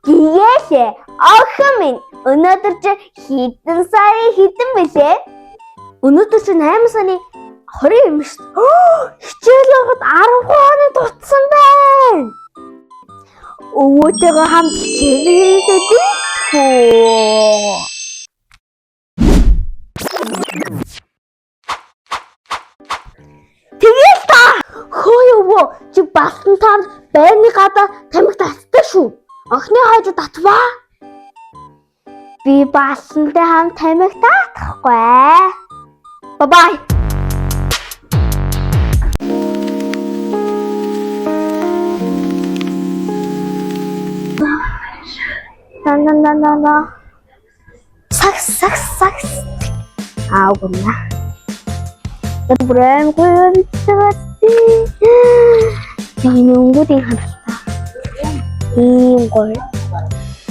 Гигээшээ. Охин минь. Өнөөдөр чи хэдэн сарын хэдэн бэлээ? Өнөөдөр чи 8 сарын 20 юм шүү дээ. Хичээл явахад 10 хоног дутсан байна. Өвөөтэйгээ хамт хичээлээсэгүй. Тэгэл та хөөе өвөө чи балтан танд байрны гадаа тамхи татдаг шүү. Охины хойд татваа. Би балтантай хамт тамхи татахгүй. Бай. На. Сакс. Аугна. Брэм гүйцэгэти. Яа нүгүрийн ханалтаа. Гой.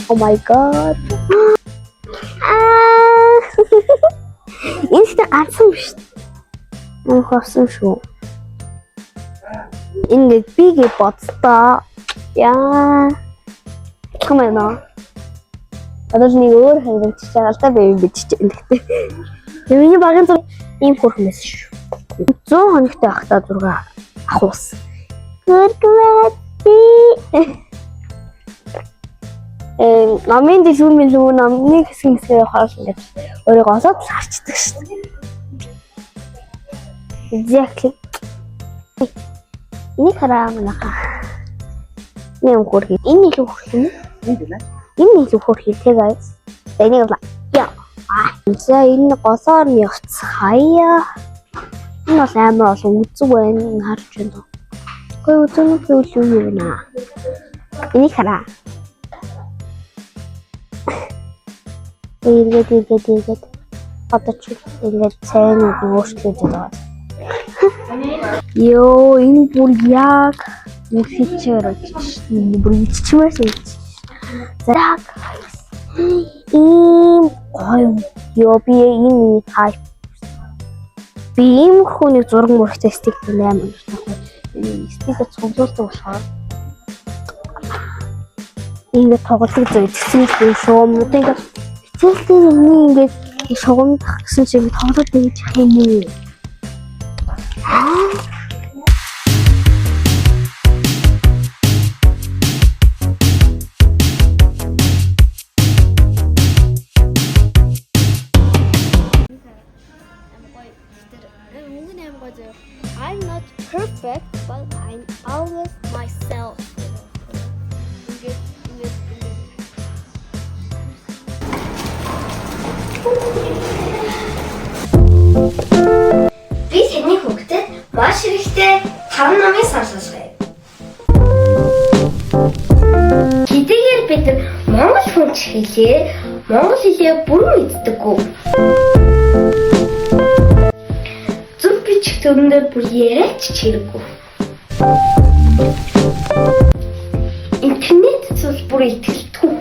Oh my god. Инстэ ганцхан биш. Хоосон шүү. Ингээд бигээ бодтоо. Яа. Камена. Адаж нэг өөр хангалтч байгаа л да би биччихээн гэхдээ. Миний багын зүг ийм хөрхмэс шүү. 100 хоногтой ахта 6 ахуус. Гэргвэти. Намын дэжүүр мэлүү намны хэсгээр хаалт ингээд өөрийгөө олоод харчдаг шүү дээ. Exactly. Энийг хараа манайха. Нэм хөрхи. Энэ илүү хөрхи юм. Энэ илүү хөрхи тэ guys. Энийг л яа. За энэ голоор нь явцгаая. Энэ бол амар олон үзэг байна харж байна. Гой үзэг зүйл юу вэ? Энийг хараа. Тэгээд одоо ч ингээд сайн өөрчлөж байгаа. Йоо энэ бүр яг үхичээр бүр иччмээс ич. Зараг. Гоё. Йоо би энэ хайп. Би ийм хүний зураг мөрөгтэй стикер 8 таахгүй. Стикер цуглуулдаг болохоор ингээд тоглолтыг зүйдсэн шүү. Мөдөд цэлтэй ингээд шугам тагсан шиг тоглоод байж юм уу? I'm not perfect, but I'm always myself. Би таны хүүхдэд маш хэрэгтэй 5 номын сонсгоё. Хэдийгээр бид монгол хүн ч хэлээ, монгол хэлээ бүрэн мэддэггүй. Зөв бичих төрөндөө бүр яриач хэрэггүй. Интернет зүйл бүр итгэлтгүй.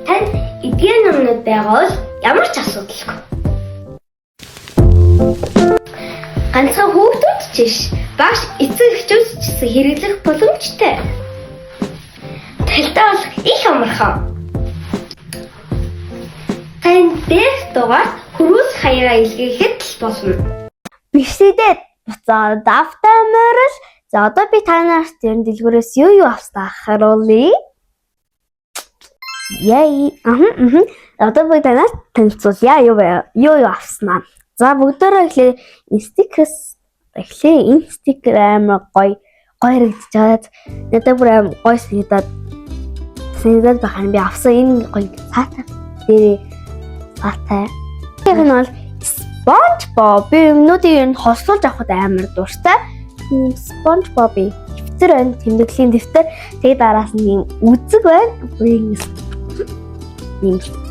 Танд эдгээр номнууд байгаа бол ямар ч асуудалгүй. Ганцхан хүүхдүүд ч биш, багш эцэг эхчүүд ч гэсэн хэрэглэх боломжтой. Талтаа болох их амархан. Танд дээрх дугаар хөрвүүлэх хаягаа илгээхэд л болно. Бишээдээ буцаад давтаа морил. За одоо би танаас тэр дэлгүүрээс юу авснаа харуулъя. Яй. Одоо би танаас танилцуулъя. Юу авснаа. За бүгдээрээ эхлээ энэ стикер амар гоё харагдчихад надад бүр амар гоё санагдаад байна. Би авсан энэ гоё цаатай дээр цаатай. Яг нь бол SpongeBob юмнуудыг хослуулж авахд амар дуртай. SpongeBob-ийн дэвтэр байна. Тэмдэглэлийн дэвтэр. Тэгээд араас нь ийм үзэг байна. Ийм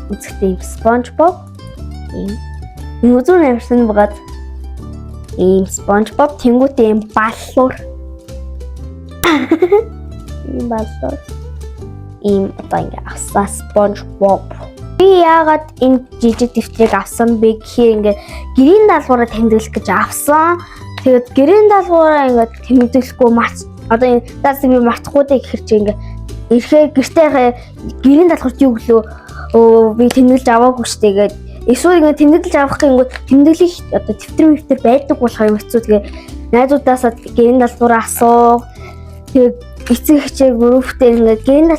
үзэгтэй SpongeBob. Энэ үзүүр ямарсан байгаад ийм SpongeBob тэнгуүтэй ийм баллуур. Ийм баллуур. Ийм одоо ингэ авсан SpongeBob. Би яагаад энэ жижиг дэвтрийг авсан бэ гэхээр ингээ гэрийн даалгавраа тэмдэглэх гэж авсан. Тэгээд гэрийн даалгавраа ингээ тэмдэглэхгүй Одоо энэ даас би мартахгүй дэ гэхэр чи ингээ ирэхээр гэртээ гэрийн даалгаварт юу гэлөө би тэмдэглэж аваагүй штэ гээд эсвэл ингээ тэмдэглэж авах гингүүд тэмдэглэх одоо тэмдэгтэр байдаг болохоор юм хэцүү. Тэгээ найзуудаасаа гэрийн даалгавраа асуух. Тэгээ эцэг хичээл группээр ингээ гэрийн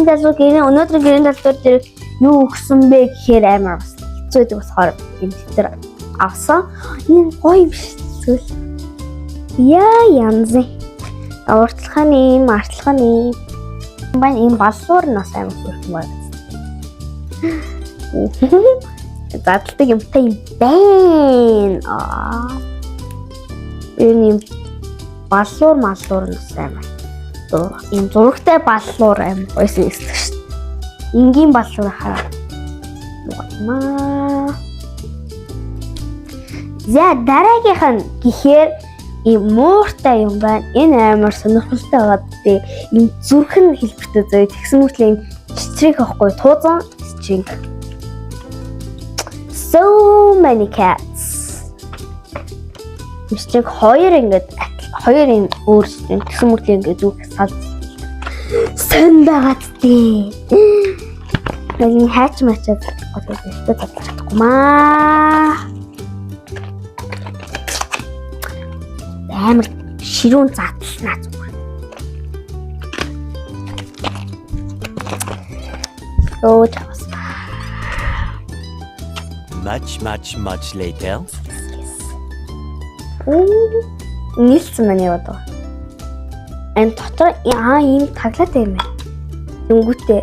даалгавар өнөөдрийн гэрийн даалгавар дээр юу өгсөн бэ гэхээр амар бас хэцүү байдаг болохоор тэмдэгтэр авсан. Энэ гоё юм шиг зүйл. Яа янз. Уртлахын мартлахын байна ийм баллуур нас амар хүрхэн байна. Задлдаг юмтай юм байна. Энэ баллуур нас амар. Ийм зурагтай баллуур амар гойсон эсвэл шүү дээ. Энгийн баллуур хараа. За дараагийнх нь гэхээр ийм мууртай юм байна. Энэ амар сонирхолтой байгаа дээ. Ийм зүрхэн хэлбэртэй зөө. Тэгсэн мөртлөө ийм стринг авахгүй туузан string. So many cats. String хоёр ингээд хоёрын өөр string тэгсэн мөртлөө ингээд зүрх салж. Сэн байгаад дээ. Нэг хаач мачаад одоо өөртөө татчихгүй маа. Амар ширүүн задлнаа зүгээр. Өөч. Much later. Нийлсэн мань яваад байгаа. Энэ дотор ийм таглаад байна. Дөнгөтэй.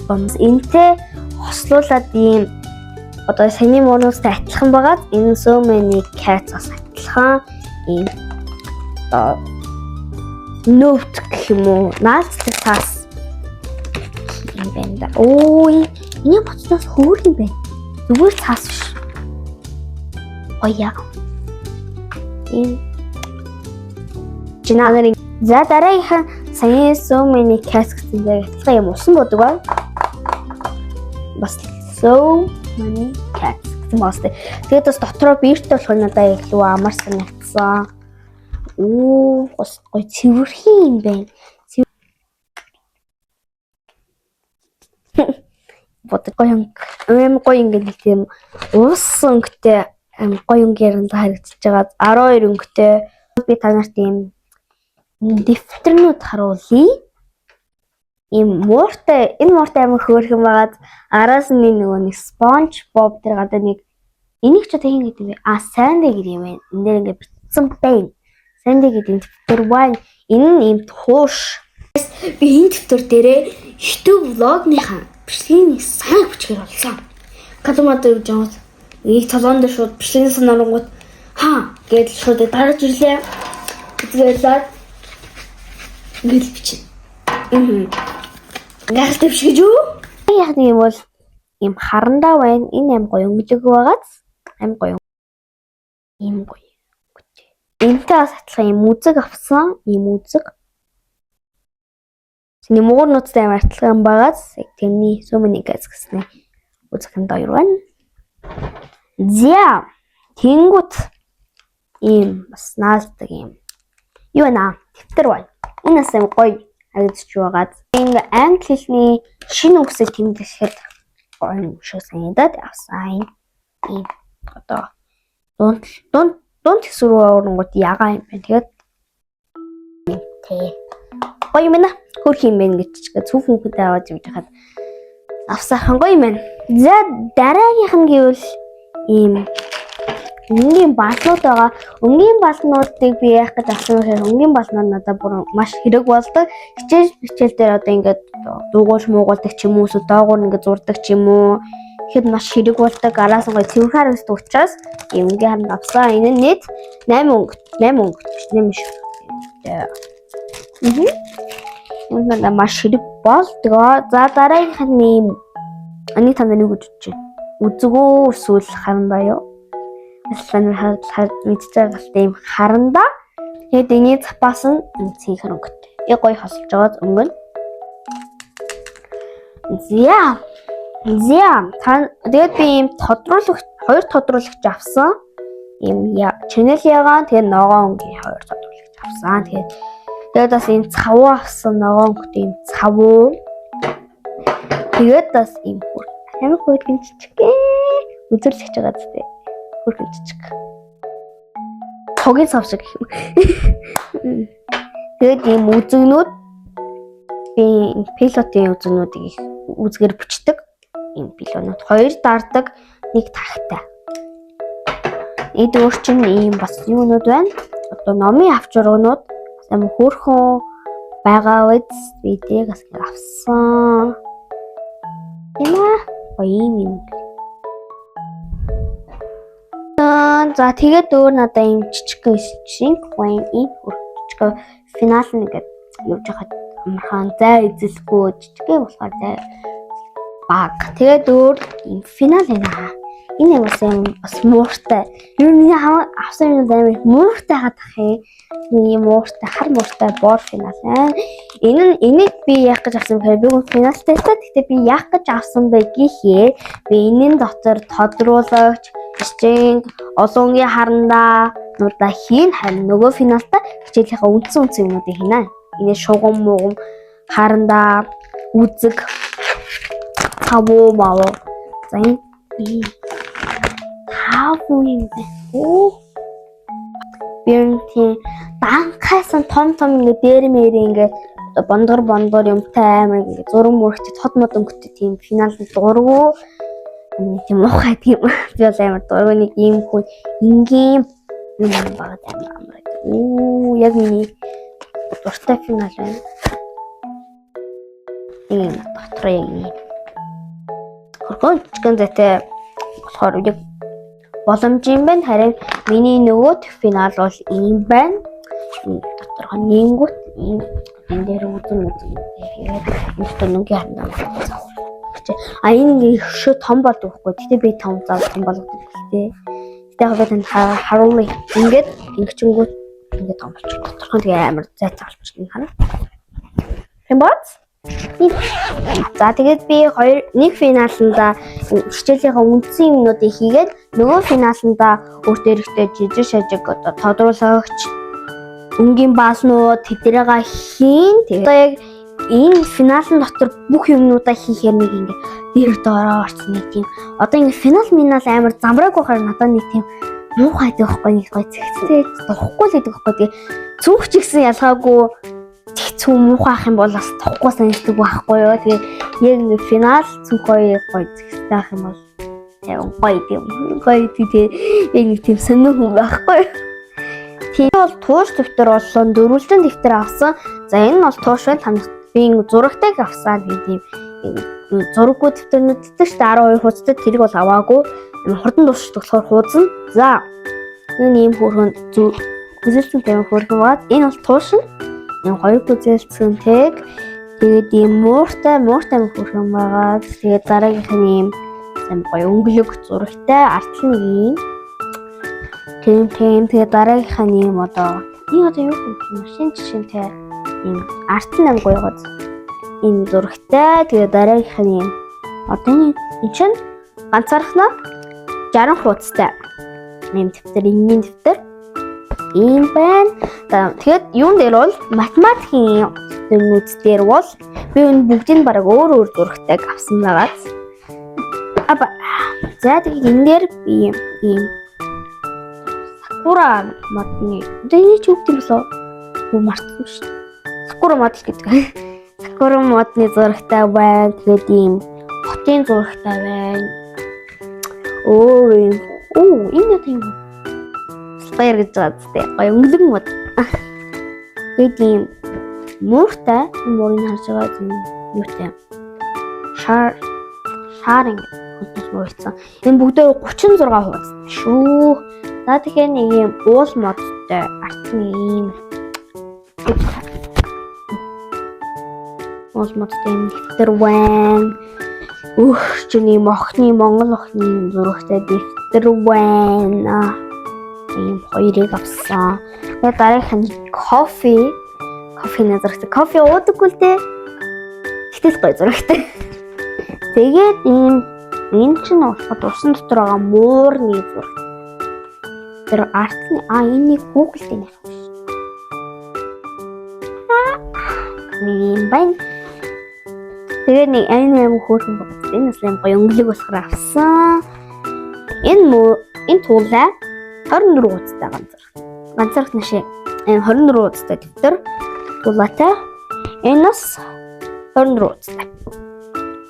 Бомс энтэй хослуулаад ийм одоо саний муунуудтай адилхан байгаад энэ so many cats-аас адилхан ийм note гэх юм уу наалцдаг цаас юм байна да. Ой энэ боцноос хөөр юм байна. Зүгээр цаас биш. Ояа. Энэ жинагарын за дараагийнхан сая so many cats гэсэн дээр адилхан юм усан бодог ба. Бас so many cats гэсэн бастай. Тэгээд бас дотроо биертэй болох нь надад илүү амар санагдсан. Гой цэвэрхэн юм байна. Бодог гоё ингээд тийм уус өнгөтэй гоё өнгөөр харагдаж байгаа 12 өнгөтэй би танарт ийм дэвтэрнүүд харуулъя. Ийм мууртай энэ мууртай амар хөөрхөн байгаад араас нь нөгөө нэг SpongeBob дээр гадаа нэг энийг ч одоо хин гэдэг юм бэ? Sandy гэдэг юм байна. Энд дээр ингээд битсэн байна. Sandy гэдэг дэвтэр байна. Энэ нь ийм тууш. Би энэ дэвтэр дээрээ YouTube влогныхаа бичлэгийн сайн бичгээр олсон. Катамад гэж жаад нэг толгоон дээр шууд бичлэгийн санаангууд гэж шууд дарж ирлээ. Үзлээд гэл бичнэ. Гал дэвшгэж юу? Яг нэг юм бол ийм харандаа байна. Энэ аим гоё өнгөлөг байгааз аим гоё. Ийм гоё. Энтэй бас адилхан ийм үзэг авсан. Ийм үзэг. Тэний муурнуудтай аим адилхан байгааз тэрний сүмний газ гэснэ. Үзэхэнд хоёр байна. За тэнгуут ийм бас наалдаг юм. Юу наа? Дэвтэр байна. Энэс аим гоё харагдаж байгаад энэ англи хэлний шинэ үгсийг тэмдэглэхэд гоё юм шиг санагдаад авсан. Ийм одоо дунд хэсрүү оронгууд ягаа юм байна. Тэгээд гоё юм байна. Хөрх юм байна гэж цүнхэн хөдөө аваад явж хахад авсан гоё юм байна. За дараагийнх нь гэвэл ийм өнгийн балнууд байгаа. Өнгийн балнуудыг би яах гэж авсан гэхээр өнгийн балнууд надад бүр маш хэрэг болдог. Хичээл дээр одоо ингээд дуугуулж муугуулдаг ч юм уу, доогуур ингээд зурдаг ч юм уу. Тэгэхэд маш хэрэг болдог. Араас нь гоё цэвэр харагддаг учраас өнгийн харанд авсан. Энэ нь нийт 8 өнгө. 8 өнгө биш, 8 шүү. Энэ маш хэрэг болдог. За дараагийнх нь ийм ани танд нэг гэж үзэж байна. Үзэгөө эсвэл харандаа юу? Эсвэл мэдчихэж байгаа юм харандаа. Тэгээд эний запас нь цэнхэр өнгөтэй. Яг гоё хосолж байгаа өнгө нь. За. Тэгээд би ийм тодруулагч, хоёр тодруулагч авсан. ийм Chanel ягаан тэгээд ногоонгийн хоёр тодорхойлж авсан. Тэгээд бас ийм цавуу авсан ногоонгийн ийм цавуу. Тэгээд бас ийм амар хөргөн жижиг үзэрлэгч байгаа зү. Хөргөн жижиг. Тогийн цав шиг гэх юм. Тэгээд ийм үзэгнүүд би пилотын үзэгнүүдийг их үзгээр бичдэг. Ийм пилонууд хоёр дардаг, нэг тагтай. Эд өөр чинь ийм бас юунууд байна. Одоо номын авчиргууд амар хөөрхөн байгаа үед бидээ бас авсан. Ийм. За тэгээд өөр надаа ийм жижиг шинг байна. Ийм жижиг финал нэгэд явж хахад амархан зай эзэлгүй жижиг болохоор зай баг. Тэгээд өөр ийм финал байна. Энэ бас мууртай. Юу нэг авсан юм амар мууртай хатах юм. Ийм мууртай, хар мууртай боор финал байна. Энийг би яах гэж авсан бэ? Би финалтай та. Гэхдээ би яах гэж авсан бэ гэхээр би энийн дотор тодруулагч, стинг, олонгийн харандаа нуудаа хийн харин нөгөө финалтай хичээлийнхаа үндсэн юмнуудыг хийнэ. Энэ шугам муугам харандаа үзэг цавуу мав. За энэ цавуу юм байна. Бэрнти данхайсан том ингээ дээр мэрээ ингээ бондор юмтай амар ингээ зураг мөрөгтэй тод мод өнгөтэй тийм финалд дургу тийм мохай тийм би бол амар дургу нэг ийм хүн ингийн юм багт амар. Яг миний дуртай финал байна. Ийм дотор яг хөргөн зэтэй болохоор яг боломж юм байна. Харин миний нөгөөт финал бол ийм байна. Доторх нь нэнгүүт ийм энэ дээр үзэн тэгээд нүгийн хандаа заавал. Энэ их том болдог байхгүй. Гэтэ би том болгодог гэхдээ. Гэтэ яг би харуулъя. Ингээд ингэчингүүт ингээд том болчих. Доторх нь тэгээ амар зайцаа болчих юм хана. Хэмбац? За тэгээд би нэг финаланда хичээлийнхаа үндсэн юмнуудыг хийгээд нөгөө финаланда өөртөө эрэхтэй жижиг шажиг одоо тодруулагч өнгийн бааснууд тэдрэгээ хийн. Тэгээд одоо яг энэ финалын дотор бүх юмнуудаа хийхээр нэг ингэ дээр доороо орсон нэг тийм одоо ингэ финал минал амар замбрааг байхаар надад нэг тийм муухай байхгүй нэг гой зэгцтэй тохгүй л гэдэг байхгүй. Тэгээ цүнх ч гэсэн ялгаагүй цүү муухайх юм бол бас тохгүй санагддаг байхгүй юу. Тэгээ яг ингэ финал цүнх гоё зэгцтэй ах юм бол гоё тийм яг нэг тийм сонир хүн байхгүй. Тийм бол туурч дэвтэр боллоо дөрвөлтэн дэвтэр авсан. За энэ нь бол туурч байна. Танах би зурагтайг авсан тийм зураггүй дэвтэрнүүд дээр 12 хуудастай тэрийг бол аваагүй. Хурдан дуусчих болохоор хуудсан. За энэ ийм хөрхөн үзэлцэн тавих хөрхөн баад энэ бол туурш нь. Энэ хоёр үзэлцэнтэйг тэгээд ийм мууртай хөрхөн байгаа. Тэгээд дараагийнх нь ийм гоё өнгөлөг зурагтай артлын нэг ийм тийм тэгээд дараагийнх нь ийм одоо юу юм машин жишээнтэй ийм арт нам гоёгод энэ зурагтай тэгээд дараагийнх нь ийм одоо энэ чинь ганцаархнаа 60 хуудастай ийм дэвтэр энгийн дэвтэр ийм байна. Тэгээд юун дээр бол математикийн дэвтэрнүүд дээр бол би энэ бүгдийг бараг өөр зурагтайг авсан байгаа. За тэгээд энэ дээр би ийм Sakura модны энэ ч үгт юм болоо юу мартсан шүү дээ. Sakura мод гэдэг. Sakura модны зурагтай байна. Тэгээд ийм хотын зурагтай байна. Энэ тийм баяр гэж байгаа зү. Гоё өнгөлөг мод. Тэгээд ийм мууртай мөрийг харж байгаа юм юутай. Шааринг хөлтөс мөрсөн. Энэ бүгдөө 36 хуудас шүү. За тэгэхээр нэг юм уул модтой артны ийм уул модтой дэвтэр байна. Чиний охны Монгол охны зурагтай дэвтэр байна. Ийм хоёрыг авсан. Тэгээд дараагийнх нь кофений зурагтай. Кофе уудаггүй л дээ. Гэтэл гоё зурагтай. Тэгээд энэ чинь болохоор усан дотор байгаа муурны зураг. Тэр артны энийг Google-д нэ. Миний байна. Тэгээ нэг аим хөөрхөн багт энэ бас юм гоё өнгөлөг болохоор авсан. Энэ туулаа 24 хуудастай ганцаарх нэшээ. Энэ 24 хуудастай дэвтэр туулаатай. Энэ бас 24 хуудастай.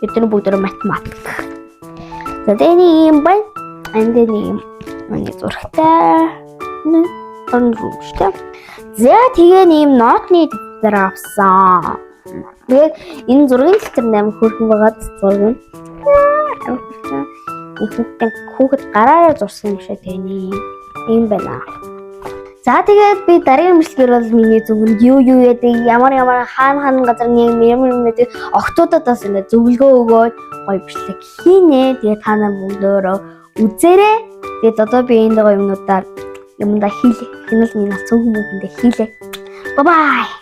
Эдгээр бүгд математик. За тэний юм байна. Энд нэг юм зурагтай 24 шүү. За тэгээ нэм нотны дэвтэр авсан. Тэгээд энэ зургийн дэвтэр нээр хөрхөн байгаа зураг нь. Хүүхэд гараараа зурсан юм шиг тэний юм байна. За тэгээд би дараагийн мэдлэгээр бол миний зөвхөн юу яадаг ямар хаана газар нэг мэдээ октоодод бас ингэ зөвлөгөө өгөөд гоё бичлэг хийнэ. Тэгээд та нар бүгдөө үзээрэй. Тэгээд одоо би энэ гоё юмнуудаа хинэл минь цөөхөн бүхэндээ хийлээ. Bye bye.